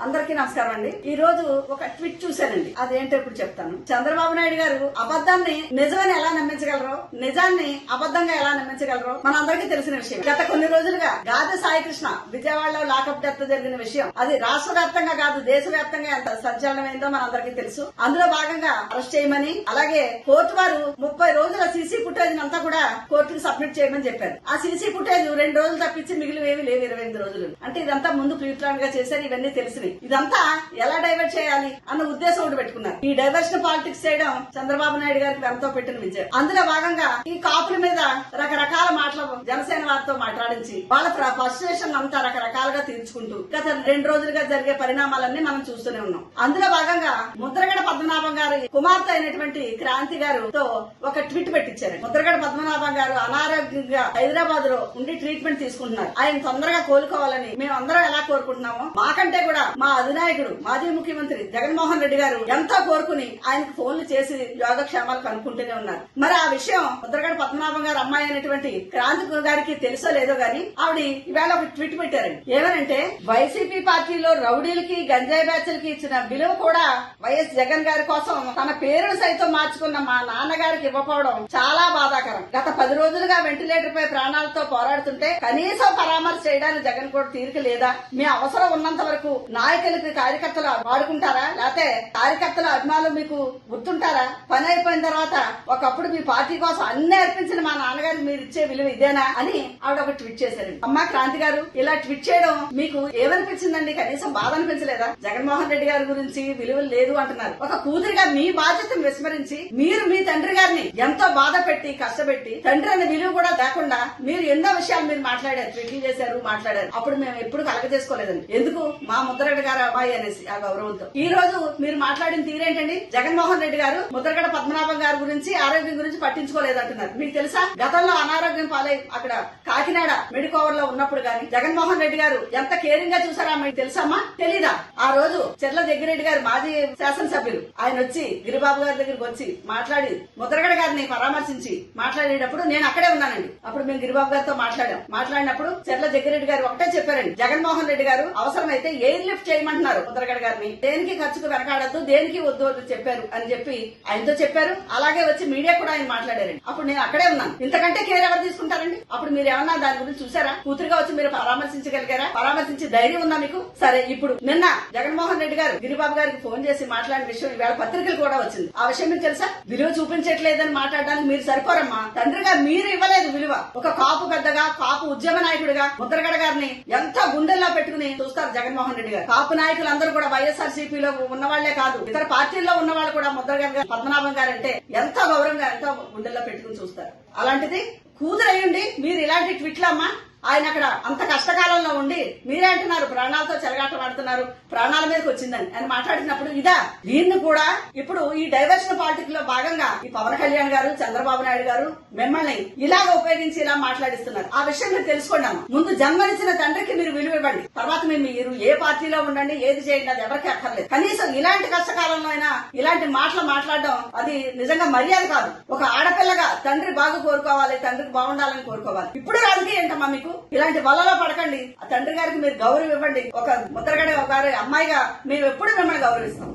అందరికీ నమస్కారం అండి. ఈ రోజు ఒక ట్వీట్ చూశానండి. అదేంటో ఇప్పుడు చెప్తాను. చంద్రబాబు నాయుడు గారు అబద్ధాన్ని నిజమని ఎలా నమ్మించగలరో, నిజాన్ని అబద్ధంగా ఎలా నమ్మించగలరో మనందరికీ తెలిసిన విషయం. గత కొన్ని రోజులుగా గాది సాయికృష్ణ విజయవాడలో లాకప్ డెత్ జరిగిన విషయం అది రాష్ట్ర వ్యాప్తంగా కాదు, దేశ వ్యాప్తంగా ఎంత సంచలనమైందో మనందరికీ తెలుసు. అందులో భాగంగా అరెస్ట్ చేయమని, అలాగే కోర్టు వారు 30 రోజుల సీసీ ఫుటేజ్ అంతా కూడా కోర్టుకు సబ్మిట్ చేయమని చెప్పారు. ఆ సీసీ ఫుటేజ్ 2 రోజులు తప్పించి మిగిలివేవి లేవు 25 రోజులు. అంటే ఇదంతా ముందు ప్రీ ప్లాన్ గా చేశారు. ఇవన్నీ తెలిసినాయి. ఇదంతా ఎలా డైవర్ట్ చేయాలి అన్న ఉద్దేశం ఒకటి పెట్టుకున్నారు. ఈ డైవర్షన్ పాలిటిక్స్ చేయడం చంద్రబాబు నాయుడు గారికి ఎంతో పెట్టిన విజయం. అందులో భాగంగా ఈ కాపుల మీద రకరకాల మాటలు జనసేన వారితో మాట్లాడించి వాళ్ళ ఫ్రస్ట్రేషన్ అంతా రకరకాలుగా తీర్చుకుంటూ గత 2 రోజులుగా జరిగే పరిణామాలన్నీ మనం చూస్తూనే ఉన్నాం. అందులో భాగంగా ముద్రగడ పద్మనాభం గారి కుమార్తె అయినటువంటి క్రాంతి గారితో ఒక ట్వీట్ పెట్టించారు. ముద్రగడ పద్మనాభం గారు అనారోగ్యంగా హైదరాబాద్ లో ఉండి ట్రీట్మెంట్ తీసుకుంటున్నారు. ఆయన తొందరగా కోలుకోవాలని మేము అందరం ఎలా కోరుకుంటున్నామో, మాకంటే కూడా మా అధినాయకుడు మాజీ ముఖ్యమంత్రి జగన్మోహన్ రెడ్డి గారు ఎంతో కోరుకుని ఆయనకు ఫోన్లు చేసి యోగక్షేమాలు కనుక్కుంటూనే ఉన్నారు. మరి ఆ విషయం ముద్రగడ పద్మనాభం గారు అమ్మాయి అయినటువంటి క్రాంతి గారికి తెలుసో లేదో గాని ఆవిడ ఈవేళ ఒక ట్వీట్ పెట్టారండి. ఏమనంటే, వైసీపీ పార్టీలో రౌడీలకి గంజాయి బ్యాచ్లకి ఇచ్చిన విలువ కూడా వైఎస్ జగన్ గారి కోసం తన పేరును సైతం మార్చుకున్న మా నాన్నగారికి ఇవ్వకపోవడం చాలా బాధాకరం. గత 10 రోజులుగా వెంటిలేటర్ పై ప్రాణాలతో పోరాడుతుంటే కనీసం పరామర్శ చేయడానికి జగన్ కూడా తీరిక లేదా? మీ అవసరం ఉన్నంత వరకు నాయకులకి కార్యకర్తలు వాడుకుంటారా? లేకపోతే కార్యకర్తల అభిమానులు మీకు గుర్తుంటారా? పని అయిపోయిన తర్వాత ఒకప్పుడు మీ పార్టీ కోసం అన్ని అర్పించిన మా నాన్నగారికి మీరు ఇచ్చే విలువ ఇదేనా అని ఆవిడ ఒక ట్వీట్ చేశారు. అమ్మా క్రాంతి గారు, ఇలా ట్వీట్ చేయడం మీకు ఏమనిపించిందండి? కనీసం బాధ అనిపించలేదా? జగన్మోహన్ రెడ్డి గారి గురించి విలువలు లేదు అంటున్నారు. ఒక కూతురిగా మీ బాధ్యతను విస్మరించి మీరు మీ తండ్రి గారిని ఎంతో బాధ పెట్టి కష్టపెట్టి తండ్రి అనే విలువ కూడా లేకుండా మీరు ఎన్నో విషయాలు మీరు మాట్లాడారు, ట్వీట్లు చేశారు, మాట్లాడారు. అప్పుడు మేము ఎప్పుడు కలగ చేసుకోలేదండి. ఎందుకు? మా ముద్రగడ గారు అబ్బాయి అనేసి ఆ గౌరవంతో. ఈ రోజు మీరు మాట్లాడిన తీరేంటండి? జగన్మోహన్ రెడ్డి గారు ముద్రగడ పద్మనాభం గారి గురించి ఆరోగ్యం గురించి పట్టించుకోలేదంటున్నారు. మీకు తెలుసా? గతంలో అనారోగ్యం పాలై అక్కడ కాకినాడ మెడికోవర్ లో ఉన్నప్పుడు గాని జగన్మోహన్ రెడ్డి గారు ఎంత కేరింగ్ గా చూసారా మీకు తెలుసమ్మా? తెలీదా? ఆ రోజు చెర్ల జగ్గిరెడ్డి గారు మాజీ శాసనసభ్యులు ఆయన వచ్చి గిరిబాబు గారి దగ్గరికి వచ్చి మాట్లాడి ముద్రగడ గారిని పరామర్శించి మాట్లాడేటప్పుడు నేను అక్కడే ఉన్నానండి. అప్పుడు మేము గిరిబాబు గారితో మాట్లాడినప్పుడు చెర్ల జగ్గిరెడ్డి గారు ఒకటే చెప్పారండి, జగన్మోహన్ రెడ్డి గారు అవసరమైతే ఎయిర్ లిఫ్ట్ చేయమంటున్నారు ముద్రగడ గారిని, దేనికి ఖర్చుకు వెనకాడద్దు, దేనికి వద్దు చెప్పారు అని చెప్పి ఆయనతో చెప్పారు. అలాగే వచ్చి మీడియా కూడా ఆయన మాట్లాడారండి. అప్పుడు నేను అక్కడే ఉన్నాను. ఇంతకంటే కేర్ ఎవరు తీసుకుంటారండి? అప్పుడు మీరు ఏమన్నా దాని గురించి చూసారా? కూతురుగా వచ్చి మీరు పరామర్శించగలిగారా? పరామర్శించే ధైర్యం ఉందా మీకు? సరే, ఇప్పుడు నిన్న జగన్మోహన్ రెడ్డి గారు గిరిబాబు గారికి ఫోన్ చేసి మాట్లాడిన విషయం ఈవేళ పత్రికలు కూడా వచ్చింది. ఆ విషయం మీకు తెలుసా? విలువ చూపించట్లేదని మాట్లాడడానికి మీరు సరిపోరమ్మా. తండ్రిగా మీరు ఇవ్వలేదు విలువ. ఒక కాపు పెద్దగా, కాపు ఉద్యమ నాయకుడిగా ముద్రగడ గారిని ఎంతో గుండెల్లో పెట్టుకుని చూస్తారు జగన్మోహన్ రెడ్డి గారు. కాపు నాయకులందరూ కూడా వైఎస్ఆర్ సిపిలో ఉన్నవాళ్లే కాదు, ఇతర పార్టీల్లో ఉన్న వాళ్ళు కూడా ముద్రగడ గారు, పద్మనాభం గారు అంటే ఎంతో గౌరవంగా, ఎంతో గుండెల్లో పెట్టుకుని చూస్తారు. అలాంటిది కూతురు అయ్యుండి మీరు ఇలాంటి ట్విట్లమ్మా. ఆయన అక్కడ అంత కష్టకాలంలో ఉండి మీరే అంటున్నారు ప్రాణాలతో చెలగాట ఆడుతున్నారు, ప్రాణాల మీదకి వచ్చిందని ఆయన మాట్లాడినప్పుడు ఇదా? దీన్ని కూడా ఇప్పుడు ఈ డైవర్షన్ పాలిటిక్స్ లో భాగంగా ఈ పవన్ కళ్యాణ్ గారు, చంద్రబాబు నాయుడు గారు మిమ్మల్ని ఇలాగ ఉపయోగించి ఇలా మాట్లాడిస్తున్నారు. ఆ విషయం మీరు తెలుసుకోండి అమ్మా. ముందు జన్మనిచ్చిన తండ్రికి మీరు విలువ ఇవ్వండి. తర్వాత మీరు ఏ పార్టీలో ఉండండి, ఏది చేయండి, అది ఎవరికి అక్కర్లేదు. కనీసం ఇలాంటి కష్టకాలంలో అయినా ఇలాంటి మాటలు మాట్లాడడం అది నిజంగా మర్యాద కాదు. ఒక ఆడపిల్లగా తండ్రి బాగా కోరుకోవాలి, తండ్రికి బాగుండాలని కోరుకోవాలి. ఇప్పుడు రాజకీయం ఏంటమ్మా మీకు? ఇలాంటి వలలో పడకండి. ఆ తండ్రి గారికి మీరు గౌరవం ఇవ్వండి. ఒక ముద్రగడ గారి అమ్మాయిగా మేము ఎప్పుడు మిమ్మల్ని గౌరవిస్తాం.